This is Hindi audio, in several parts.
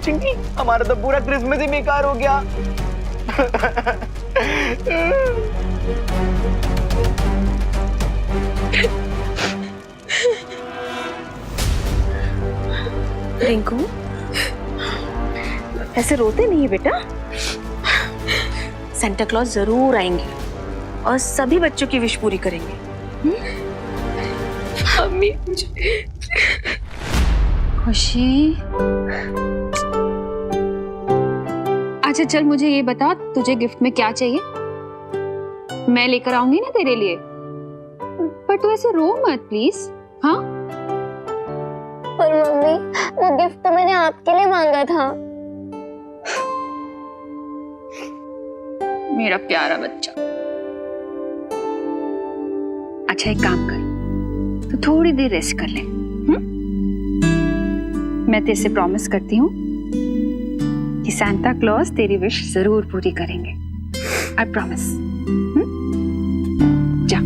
पूछेंगी? हमारा तो पूरा क्रिसमस ही बेकार हो गया। रिंकू, ऐसे रोते नहीं बेटा। सेंटा क्लॉज जरूर आएंगे और सभी बच्चों की विश पूरी करेंगे। मम्मी, खुशी, अच्छा चल मुझे ये बता, तुझे गिफ्ट में क्या चाहिए? मैं लेकर आऊंगी ना तेरे लिए, पर तू ऐसे रो मत प्लीज। हाँ, पर मम्मी, वो गिफ्ट तो मैंने आपके लिए मांगा था। मेरा प्यारा बच्चा। अच्छा एक काम कर, तू थोड़ी देर रेस्ट कर ले। मैं तेरे से प्रॉमिस करती हूँ कि सांता क्लॉज तेरी विश जरूर पूरी करेंगे। I promise. जा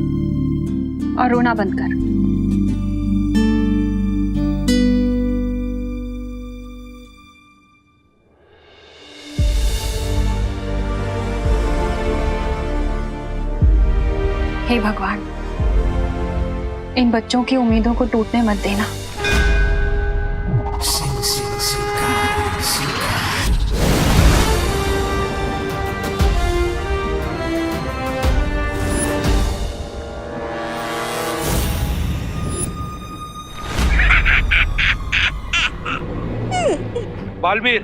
और रोना बंद कर। हे भगवान, इन बच्चों की उम्मीदों को टूटने मत देना। बालवीर,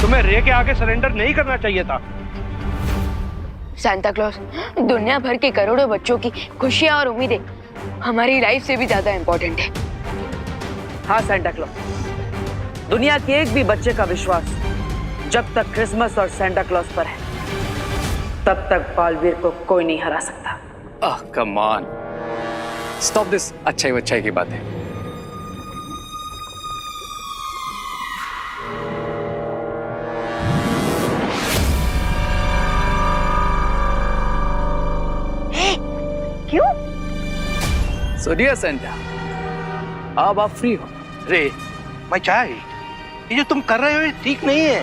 तुम्हें रे के आगे सरेंडर नहीं करना चाहिए था। सांता क्लॉज दुनिया भर के करोड़ों बच्चों की खुशियां और उम्मीदें हमारी लाइफ से भी ज्यादा इम्पोर्टेंट है। हाँ सांता क्लॉज, दुनिया के एक भी बच्चे का विश्वास जब तक क्रिसमस और सांता क्लॉज पर है तब तक बालवीर को कोई नहीं हरा सकता। कम ऑन, स्टॉप दिस अच्छाई वच्चाई की बात है। क्यों? सो डियर सेंटा, अब आप फ्री हो। रे माय चाइल्ड, ये जो तुम कर रहे हो ये ठीक नहीं है।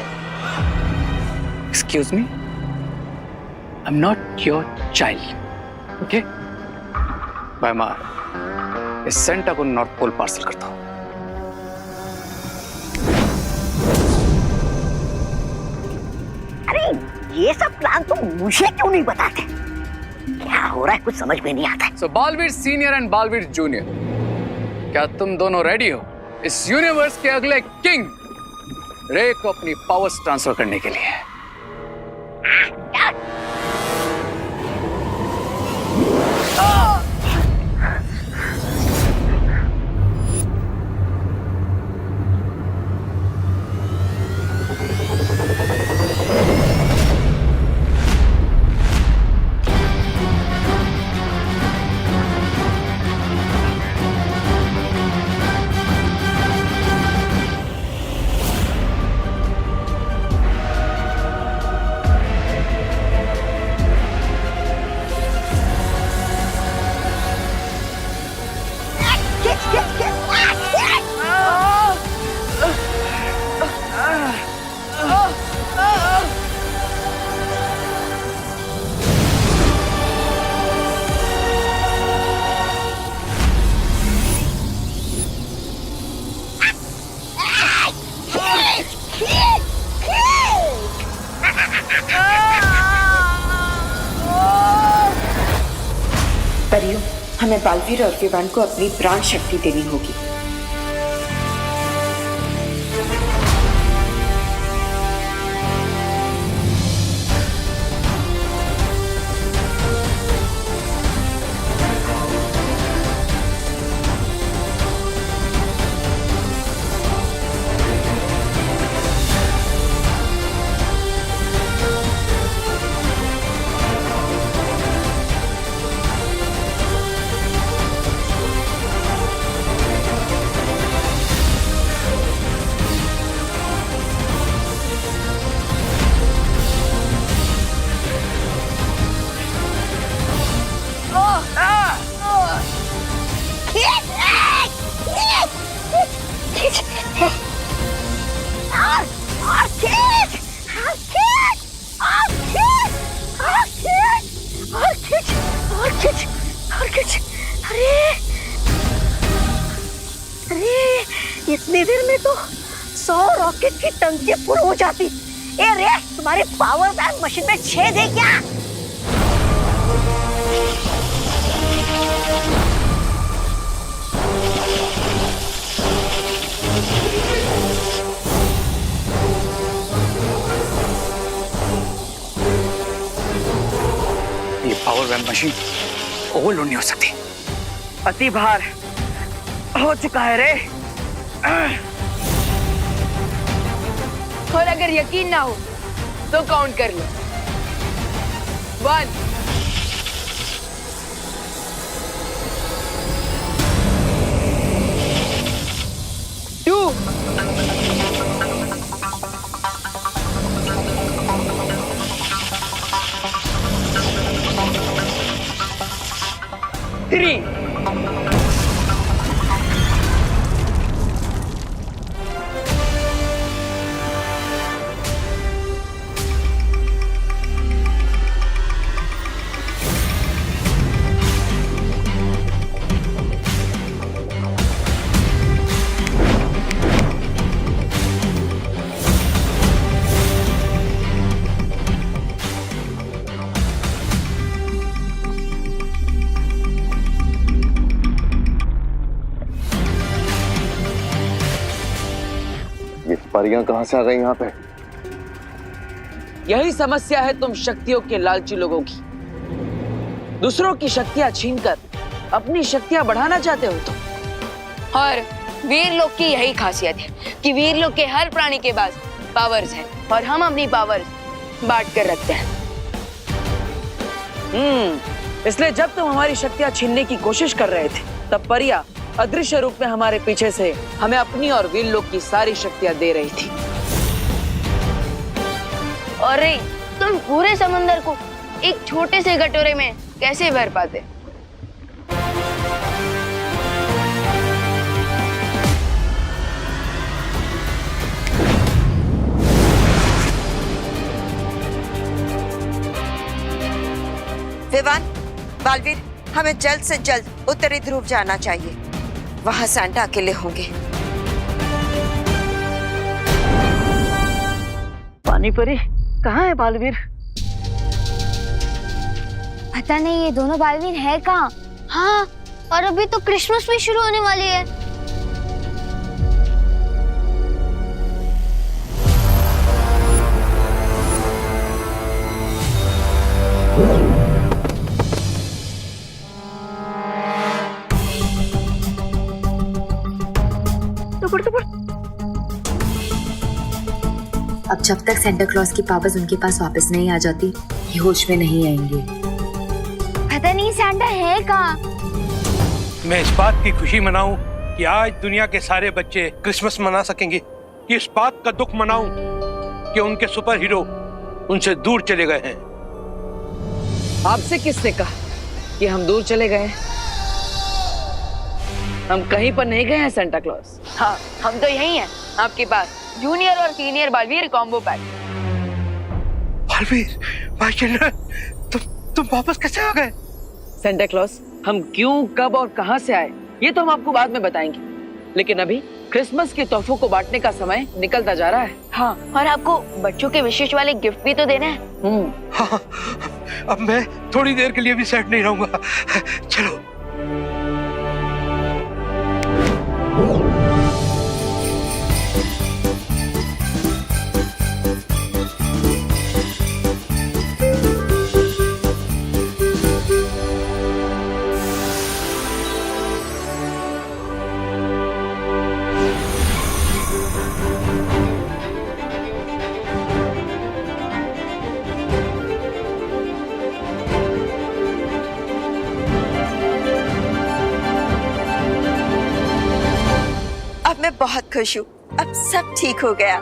Excuse me, I am not your child, okay? Bye माँ, इस सेंटा को नॉर्थ पोल पार्सल करता हूँ। अरे ये सब प्लान तो मुझे क्यों नहीं बताते? क्या हो रहा है कुछ समझ में नहीं आता है। So Baalveer senior and Baalveer junior, क्या तुम दोनों रेडी हो इस यूनिवर्स के अगले किंग रे को अपनी पावर्स ट्रांसफर करने के लिए? परियों, हमें बालवीर और विवान को अपनी प्राण शक्ति देनी होगी। इतनी देर में तो 100 रॉकेट की टंकी फुल हो जाती। ए रे, तुम्हारे पावर बैंक मशीन में छेद है क्या? ये पावर वैम मशीन ओवरलोड नहीं हो सकती। अति भार हो चुका है रे। और अगर यकीन ना हो तो काउंट कर लो। 1 2 3 ये परियां कहां से आ गई यहाँ पे? यही समस्या है तुम शक्तियों के लालची लोगों की। दूसरों की शक्तियां छीनकर अपनी शक्तियां बढ़ाना चाहते हो तुम। और वीर लोग की यही खासियत है कि वीर लोग के हर प्राणी के पास पावर्स हैं और हम अपनी पावर्स बांट कर रखते हैं। इसलिए जब तुम हमारी शक्तियां छीनने की कोशिश कर रहे थे तब परिया अदृश्य रूप में हमारे पीछे से हमें अपनी और वीर लोग की सारी शक्तियां दे रही थी। और रे, तुम पूरे समंदर को एक छोटे से कटोरे में कैसे भर पाते? विवान, बालवीर, हमें जल्द से जल्द उत्तरी ध्रुव जाना चाहिए। वहां सैंटा अकेले होंगे। पानी परी, कहाँ है बालवीर? पता नहीं ये दोनों बालवीर है कहाँ। हाँ, और अभी तो क्रिसमस भी शुरू होने वाली है। अब जब तक सेंटा क्लॉज की पावर्स उनके पास वापस नहीं आ जाती, ये होश में नहीं आएंगे। पता नहीं सैंटा है कहाँ। मैं इस बात की खुशी मनाऊं कि आज दुनिया के सारे बच्चे क्रिसमस मना सकेंगे। इस बात का दुख मनाऊं कि उनके सुपर हीरो उनसे दूर चले गए हैं। आपसे किसने कहा कि हम दूर चले गए? हम कहीं पर नहीं गए हैं सेंटा क्लॉज। हाँ, हम तो यही हैं आपके पास, जूनियर और senior Baalveer combo pack. Baalveer, my children, तुम वापस कैसे आ गए? सेंटा क्लॉज, हम क्यों, कब और कहां से आए ये तो हम आपको बाद में बताएंगे, लेकिन अभी क्रिसमस के तोहफों को बांटने का समय निकलता जा रहा है। हाँ, और आपको बच्चों के विशेष वाले गिफ्ट भी तो देने हैं। हाँ, अब मैं थोड़ी देर के लिए भी सेट नहीं रहूंगा। चलो। बहुत खुश हूँ, अब सब ठीक हो गया।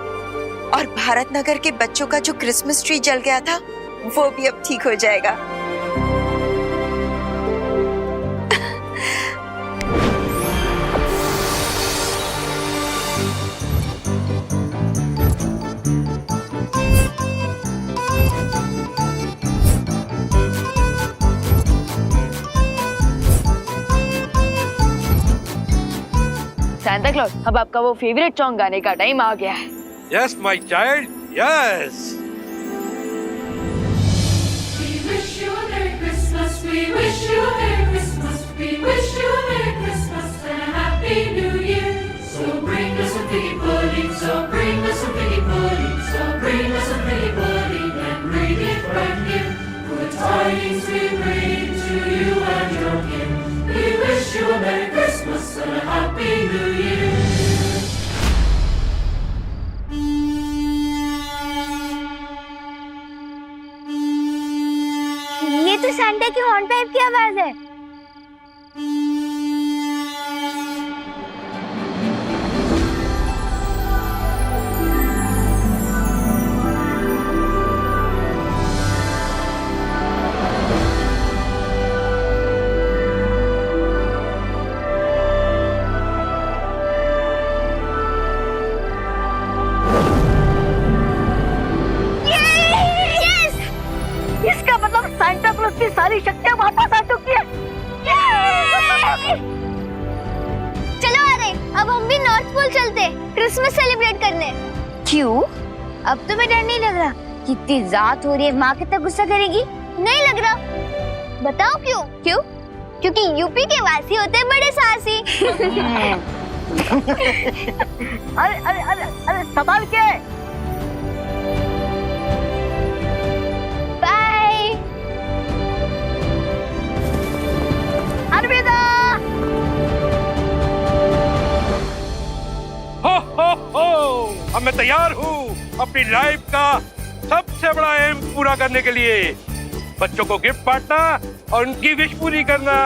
और भारत नगर के बच्चों का जो क्रिसमस ट्री जल गया था वो भी अब ठीक हो जाएगा। सांता क्लॉज, अब आपका वो फेवरेट सॉन्ग गाने का टाइम आ गया है। Yes my child, yes. We wish you a Merry Christmas. We wish you a Merry Christmas and a Happy New Year. So bring us some piggy pudding, so bring us some piggy pudding, so bring us some piggy pudding and bring it right here. Good tidings we bring to you and your kin. We wish you a Merry Christmas and a Happy New Year. ये तो सांता की हॉर्न पाइप की आवाज है। इसका मतलब सांता क्लॉज की सारी शक्तियां वापस आ चुकी है। चलो आ रहे, अब हम भी नॉर्थ पोल चलते क्रिसमस सेलिब्रेट करने। क्यों? अब तुम्हें डर नहीं लग रहा? कितनी रात हो रही है, माँ कितना गुस्सा करेगी? नहीं लग रहा? बताओ क्यों? क्यों? क्योंकि यूपी के वासी होते हैं बड़े साहसी। अरे अरे अरे अरे संभाल के। बाय। अलविदा। अब मैं तैयार हूँ अपनी लाइफ का सबसे बड़ा एम पूरा करने के लिए, बच्चों को गिफ्ट बांटना और उनकी विश पूरी करना।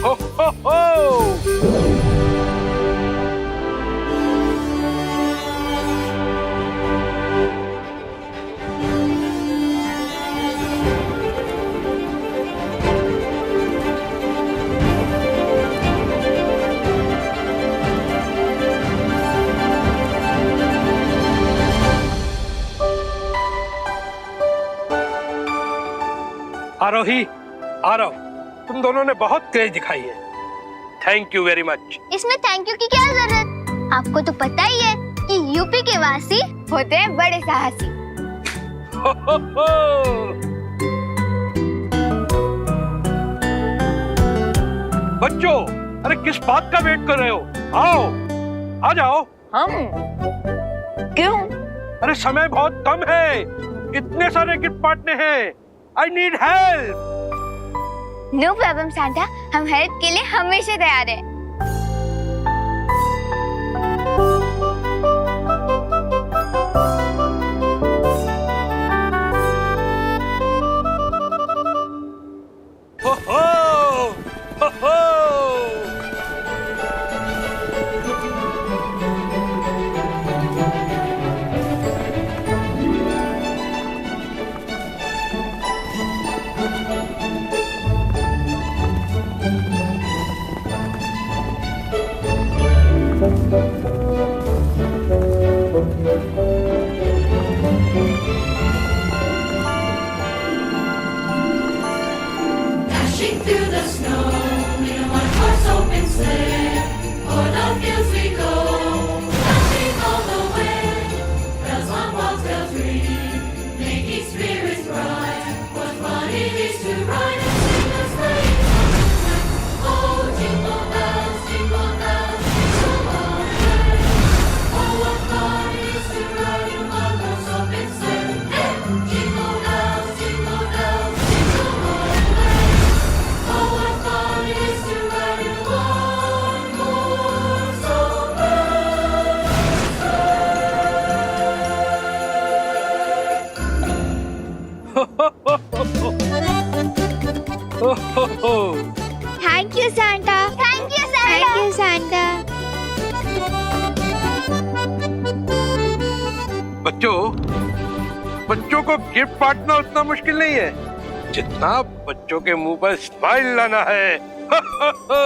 हो हो हो। आरोही, आरव, तुम दोनों ने बहुत क्रेज दिखाई है। Thank you very much. इसमें थैंक यू की क्या जरूरत? आपको तो पता ही है कि यूपी के वासी होते हैं बड़े साहसी। हो हो हो। बच्चों, अरे किस बात का वेट कर रहे हो? आओ, आ जाओ। हम क्यों? अरे समय बहुत कम है, इतने सारे गिफ्ट बांटने हैं। I need help. No problem Santa, हम हेल्प के लिए हमेशा तैयार हैं। हो हो, हो हो। Dashing through the snow in a one-horse open sleigh, o'er the fields we go, dancing all the way. Bells on bobtails ring, making spirits bright. What fun it is to ride and sing a sleighing song. Oh, jingle bells, jingle bells, jingle all the way. Oh, what fun it is to ride in a one-horse open sleigh. Hey! Jingle bells, jingle bells, jingle all the way. Oh, what fun it is to ride in a one-horse thank you Santa. Thank you Santa. Thank you Santa. बच्चों, बच्चों को गिफ्ट बांटना उतना मुश्किल नहीं है जितना बच्चों के मुंह पर स्माइल लाना है। हो हो हो।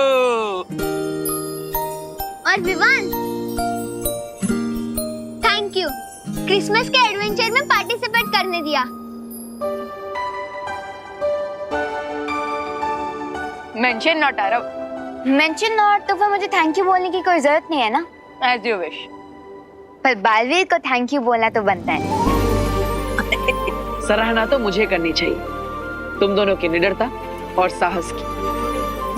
और विवान, थैंक यू क्रिसमस के एडवेंचर में पार्टिसिपेट करने दिया। मेंशन नॉट आरव, मेंशन और तो फिर मुझे थैंक यू बोलने की कोई जरूरत नहीं है ना। As you wish. पर बालवीर को थैंक यू बोलना तो बनता है। सराहना तो मुझे करनी चाहिए, तुम दोनों की निडरता और साहस की।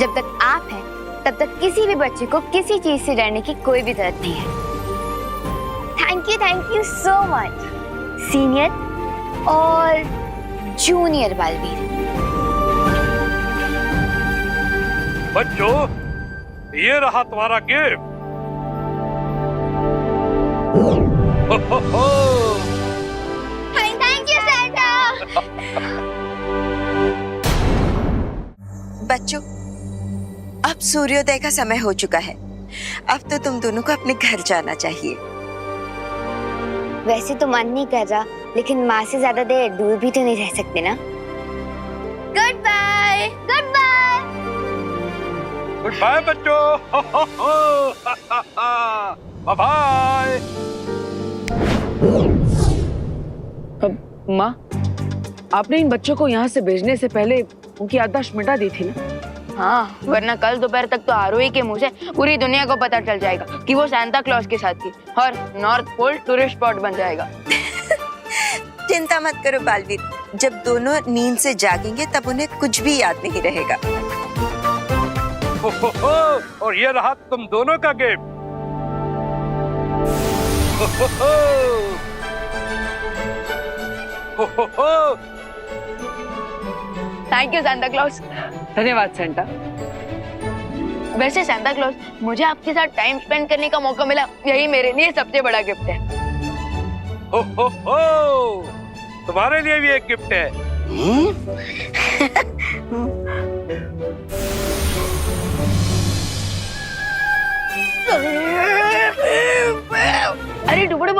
जब तक आप हैं तब तक किसी भी बच्चे को किसी चीज से डरने की कोई भी जरूरत नहीं है। Thank you so much senior और जूनियर बालवीर। बच्चों, ये रहा तुम्हारा गिफ्ट। Thank you Santa. बच्चों, अब सूर्योदय का समय हो चुका है। अब तो तुम दोनों को अपने घर जाना चाहिए। वैसे तो मन नहीं कर रहा, लेकिन माँ से ज्यादा देर दूर भी तो नहीं रह सकते ना। Good bye. Good bye. Good bye बच्चों। Bye bye. माँ, आपने इन बच्चों को यहाँ से भेजने से पहले उनकी याददाश्त मिटा दी थी ना? हाँ, वरना कल दोपहर तक तो आरोही के मुंह से पूरी दुनिया को पता चल जाएगा कि वो सांता क्लॉज के साथ थी और नॉर्थ पोल टूरिस्ट स्पॉट बन जाएगा। चिंता मत करो बालवीर, जब दोनों नींद से जागेंगे तब उन्हें कुछ भी याद नहीं रहेगा। और ये रहा तुम दोनों का gift. Thank you Santa clause. धन्यवाद सेंटा। वैसे सांता क्लॉज, मुझे आपके साथ टाइम स्पेंड करने का मौका मिला, यही मेरे लिए सबसे बड़ा गिफ्ट है। तुम्हारे लिए भी एक गिफ्ट है। अरे डुबड़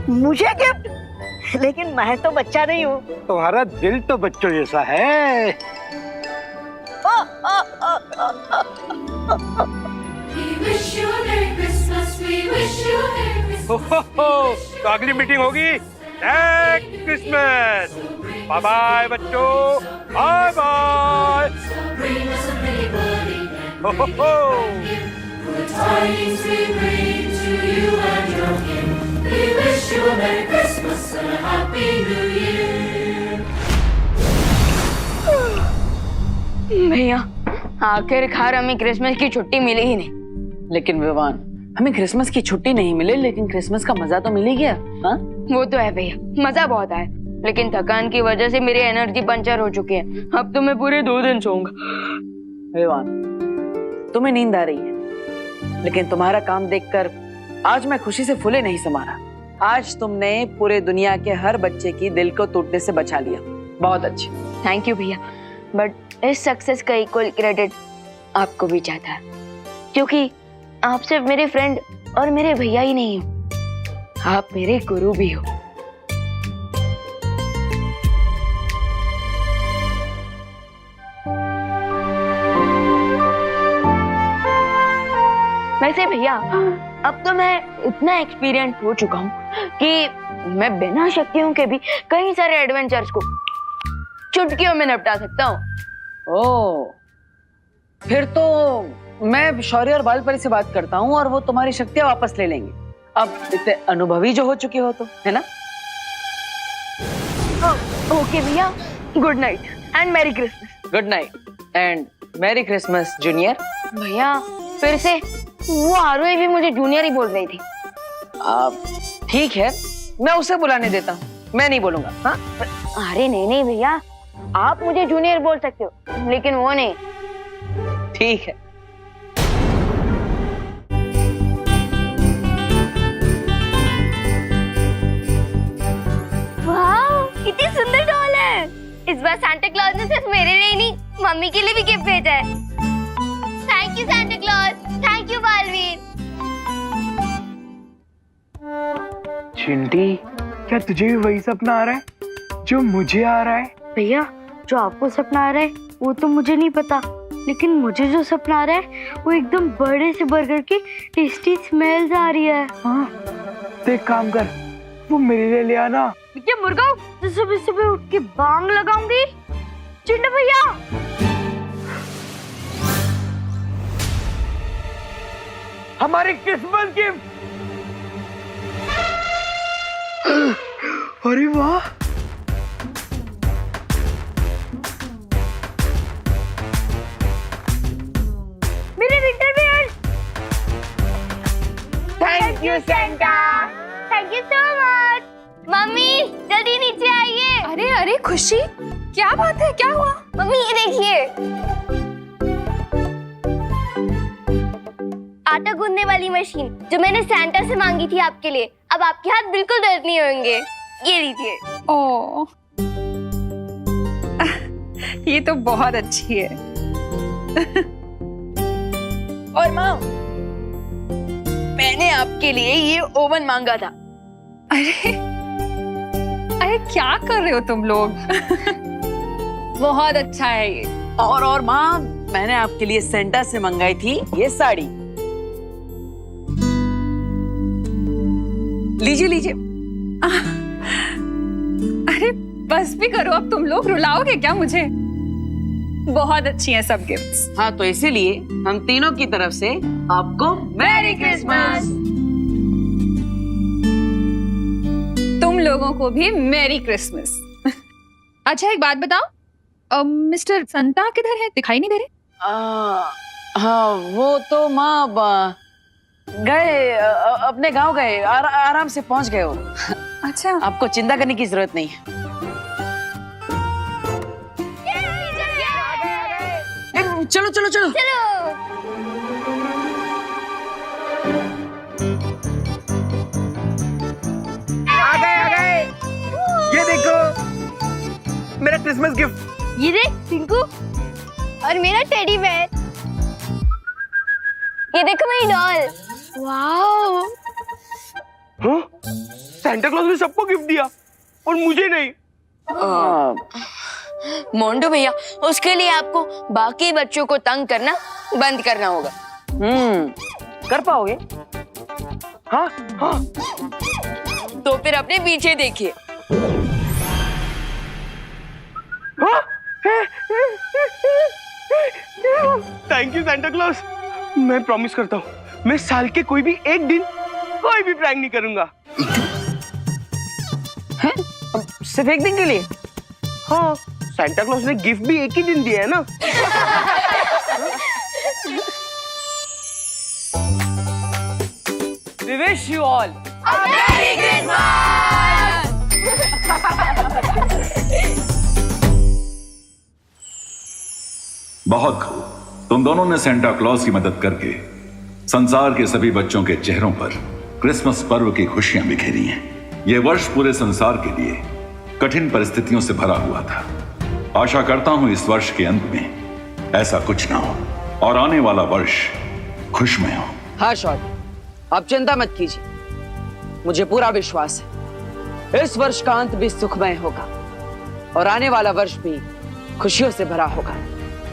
मुझे गिफ्ट? लेकिन मैं तो बच्चा नहीं हूँ। तुम्हारा दिल तो बच्चों जैसा है। We wish you a Merry Christmas. We wish you a Merry Christmas. तो अगली मीटिंग होगी नेक्स्ट क्रिसमस। बाय बाय बच्चों, bye bye. Bring us a pretty buddy हो हो हो। Good tidings we bring to you and your king. We wish you a Merry Christmas and a Happy New Year. भैया, आखिरकार हमें क्रिसमस की छुट्टी मिली ही नहीं। लेकिन विवान, हमें क्रिसमस की छुट्टी नहीं मिले, लेकिन क्रिसमस का मजा तो मिल ही गया। हाँ? वो तो है भैया, मजा बहुत आया, लेकिन थकान की वजह से मेरी एनर्जी पंचर हो चुकी है। अब तो मैं पूरे 2 दिन सोऊंगा। विवान, तुम्हें नींद आ रही है, लेकिन तुम्हारा काम देखकर आज मैं खुशी से फूले नहीं समा रहा। आज तुमने पूरे दुनिया के हर बच्चे की दिल को टूटने से बचा लिया। बहुत अच्छी। थैंक यू भैया, बट इस सक्सेस का इक्वल क्रेडिट आपको भी जाता है, क्योंकि आप सिर्फ मेरे फ्रेंड और मेरे भैया ही नहीं हो, आप मेरे गुरु भी हो। वैसे भैया, अब तो मैं इतना एक्सपीरियंस हो चुका हूँ कि मैं बिना शक्तियों के भी कई सारे एडवेंचर्स को चुटकियों में निपटा सकता हूँ। ओह, फिर तो मैं शौर्य और बालपरी से बात करता हूँ और वो तुम्हारी शक्तियां वापस ले लेंगे। अब इतने अनुभवी जो हो चुके हो तो, है ना? ओके भैया, good night and merry Christmas. Good night and merry Christmas junior. भैया, फिर से वो आरोही भी मुझे जूनियर ही बोल रही थी। ठीक है, मैं उसे बुलाने देता हूँ, मैं नहीं बोलूंगा। हाँ? अरे नहीं नहीं भैया, आप मुझे जूनियर बोल सकते हो, लेकिन वो नहीं। ठीक है। वाह, कितनी सुंदर डॉल है। इस बार सांता क्लॉज ने सिर्फ मेरे लिए नहीं, मम्मी के लिए भी गिफ्ट भेजा है। Thank you Santa Claus, thank you Baalveer. Chinti, क्या तुझे भी वही सपना आ रहा है जो मुझे आ रहा है? भैया, जो आपको सपना आ रहा है वो तो मुझे नहीं पता, लेकिन मुझे जो सपना आ रहा है वो एकदम बड़े से बर्गर की टेस्टी स्मेल आ रही है। हाँ, तो एक काम कर, वो मेरे लिए ले आना, ये मुर्गा सुबह सुबह उठ के बांग लगाऊंगी। चिंटू भैया हमारी क्रिसमस गिफ्ट। अरे वाह, मेरे winter wear. Thank you Santa. Thank you so much. Mummy जल्दी नीचे आइए। अरे अरे खुशी, क्या बात है, क्या हुआ? मम्मी ये देखिए, आटा गूंदने वाली मशीन जो मैंने सैंटा से मांगी थी आपके लिए। अब आपके हाथ बिल्कुल दर्द नहीं होंगे। ये लीजिए। ओ, ये तो बहुत अच्छी है। और माँ, मैंने आपके लिए ये ओवन मांगा था। अरे अरे क्या कर रहे हो तुम लोग? बहुत अच्छा है ये। और माँ, मैंने आपके लिए सेंटा से मंगाई थी ये साड़ी। लीजिए लीजिए। अरे बस भी करो, अब तुम लोग रुलाओगे क्या मुझे? बहुत अच्छी हैं सब गिफ्ट्स। हाँ, तो इसीलिए हम तीनों की तरफ से आपको मैरी क्रिसमस। तुम लोगों को भी मैरी क्रिसमस। अच्छा एक बात बताओ, मिस्टर संता किधर है? दिखाई नहीं दे रहे। हाँ, वो तो माँ गए, अपने गांव गए, आराम से पहुंच गए वो। अच्छा, आपको चिंता करने की जरूरत नहीं है। चलो चलो चलो। आ गए। ये देखो मेरा क्रिसमस गिफ्ट। ये देख टिंकू, और मेरा टेडी बेयर। ये देखो मेरी डॉल। वाओ, हाँ? सैंटा क्लॉज ने सबको गिफ्ट दिया और मुझे नहीं। मोंटू भैया, उसके लिए आपको बाकी बच्चों को तंग करना बंद करना होगा। कर पाओगे? हाँ हाँ। तो फिर अपने पीछे देखिए। Thank you Santa clause. मैं प्रॉमिस करता हूँ, मैं साल के कोई भी एक दिन कोई भी प्रैंक नहीं करूंगा। सिर्फ एक दिन के लिए? हाँ, सैंटा क्लॉज ने गिफ्ट भी एक ही दिन दिया है ना। We wish you all a Merry Christmas। बहुत खूब, तुम दोनों ने सेंटा क्लॉज की मदद करके संसार के सभी बच्चों के चेहरों पर क्रिसमस पर्व की खुशियां बिखेरी हैं। यह वर्ष पूरे संसार के लिए कठिन परिस्थितियों से भरा हुआ था। आशा करता हूं इस वर्ष के अंत में ऐसा कुछ ना हो और आने वाला वर्ष खुशमय हो। हाँ शॉर्ट, आप चिंता मत कीजिए, मुझे पूरा विश्वास है इस वर्ष का अंत भी सुखमय होगा और आने वाला वर्ष भी खुशियों से भरा होगा।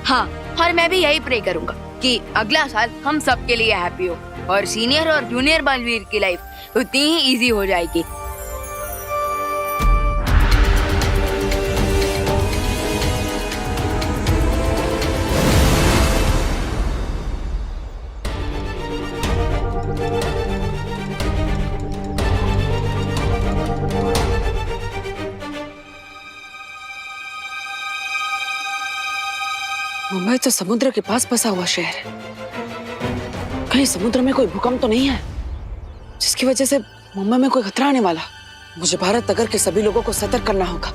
हाँ, और मैं भी यही प्रे करूंगा कि अगला साल हम सबके लिए हैप्पी हो और सीनियर और जूनियर बालवीर की लाइफ उतनी ही इजी हो जाएगी। मुंबई तो समुद्र के पास बसा हुआ शहर है। कहीं समुद्र में कोई भूकंप तो नहीं है जिसकी वजह से मुंबई में कोई खतरा आने वाला? मुझे भारत नगर के सभी लोगों को सतर्क करना होगा।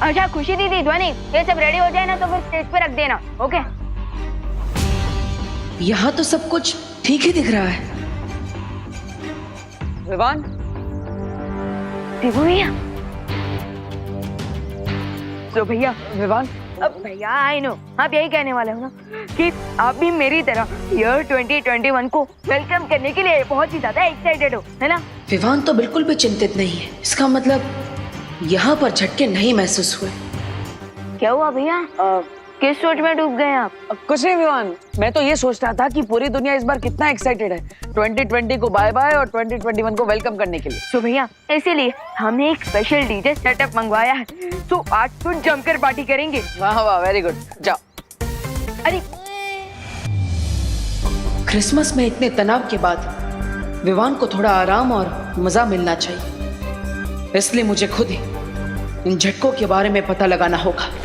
अच्छा खुशी दीदी, ध्वनि, ये सब रेडी हो जाए ना तो फिर स्टेज पे रख देना। ओके? यहाँ तो सब कुछ ठीक ही दिख रहा है। विवान, शिवू भैया, तो भैया विवान, अब भैया आई नो आप यही कहने वाले हो ना कि आप भी मेरी तरह ईयर 2021 को वेलकम करने के लिए बहुत ही ज्यादा एक्साइटेड हो, है ना? विवान तो बिल्कुल भी चिंतित नहीं है। इसका मतलब यहाँ पर झटके नहीं महसूस हुए। क्या हुआ भैया? किस सोच में डूब गए आप? कुछ नहीं विवान, मैं तो ये सोच रहा था कि पूरी दुनिया इस बार कितना एक्साइटेड है 2020 को बाय बाय और 2021 को वेलकम करने के लिए। तो भैया इसीलिए हमने एक स्पेशल डीजे सेटअप मंगवाया है, तो आज तो जमकर पार्टी करेंगे। वाह वाह, वेरी गुड, जाओ। अरे क्रिसमस में इतने तनाव के बाद विवान को थोड़ा आराम और मजा मिलना चाहिए, इसलिए मुझे खुद ही इन झटकों के बारे में पता लगाना होगा।